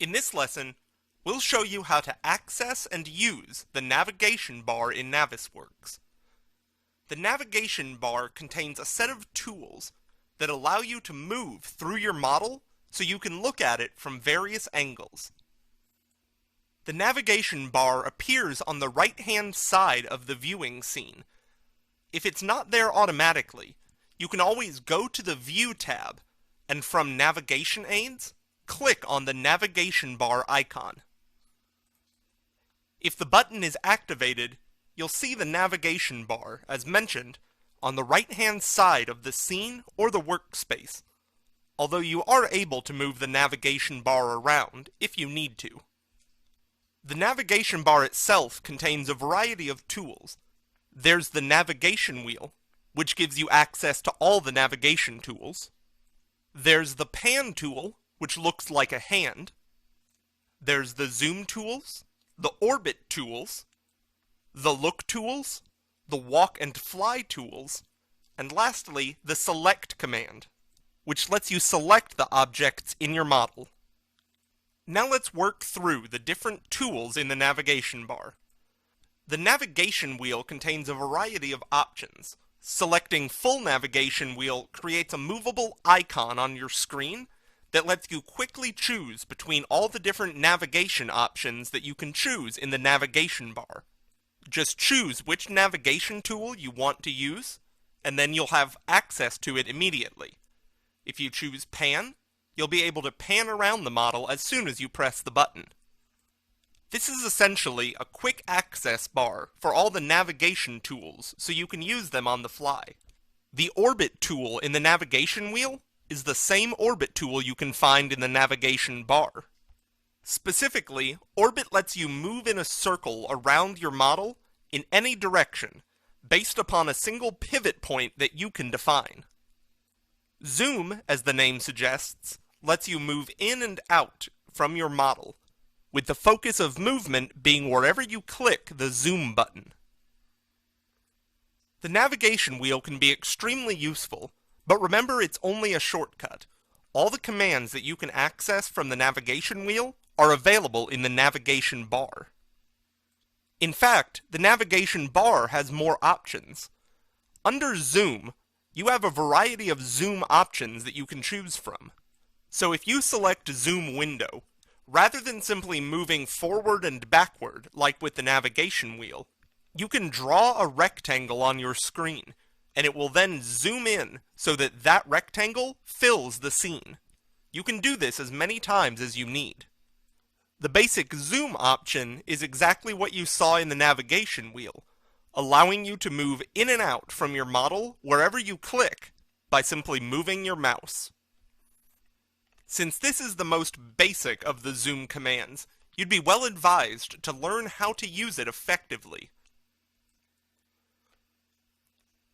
In this lesson, we'll show you how to access and use the navigation bar in Navisworks. The navigation bar contains a set of tools that allow you to move through your model so you can look at it from various angles. The navigation bar appears on the right-hand side of the viewing scene. If it's not there automatically, you can always go to the View tab, and from Navigation Aids, click on the navigation bar icon. If the button is activated, you'll see the navigation bar, as mentioned, on the right-hand side of the scene or the workspace, although you are able to move the navigation bar around if you need to. The navigation bar itself contains a variety of tools. There's the navigation wheel, which gives you access to all the navigation tools. There's the pan tool, which looks like a hand. There's the zoom tools, the orbit tools, the look tools, the walk and fly tools, and lastly, the select command, which lets you select the objects in your model. Now let's work through the different tools in the navigation bar. The navigation wheel contains a variety of options. Selecting full navigation wheel creates a movable icon on your screen that lets you quickly choose between all the different navigation options that you can choose in the navigation bar. Just choose which navigation tool you want to use, and then you'll have access to it immediately. If you choose pan, you'll be able to pan around the model as soon as you press the button. This is essentially a quick access bar for all the navigation tools, so you can use them on the fly. The orbit tool in the navigation wheel is the same orbit tool you can find in the navigation bar. Specifically, orbit lets you move in a circle around your model in any direction, based upon a single pivot point that you can define. Zoom, as the name suggests, lets you move in and out from your model, with the focus of movement being wherever you click the zoom button. The navigation wheel can be extremely useful, but remember it's only a shortcut. All the commands that you can access from the navigation wheel are available in the navigation bar. In fact, the navigation bar has more options. Under Zoom, you have a variety of zoom options that you can choose from. So if you select Zoom Window, rather than simply moving forward and backward like with the navigation wheel, you can draw a rectangle on your screen, and it will then zoom in so that that rectangle fills the scene. You can do this as many times as you need. The basic zoom option is exactly what you saw in the navigation wheel, allowing you to move in and out from your model wherever you click by simply moving your mouse. Since this is the most basic of the zoom commands, you'd be well advised to learn how to use it effectively.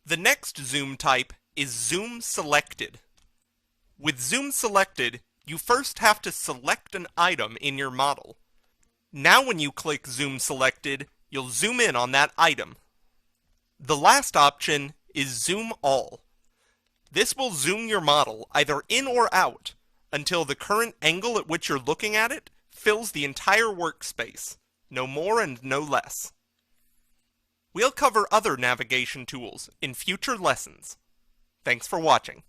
The next zoom type is zoom selected. With zoom selected, you first have to select an item in your model. Now when you click zoom selected, you'll zoom in on that item. The last option is zoom all. This will zoom your model either in or out until the current angle at which you're looking at it fills the entire workspace, no more and no less. We'll cover other navigation tools in future lessons. Thanks for watching.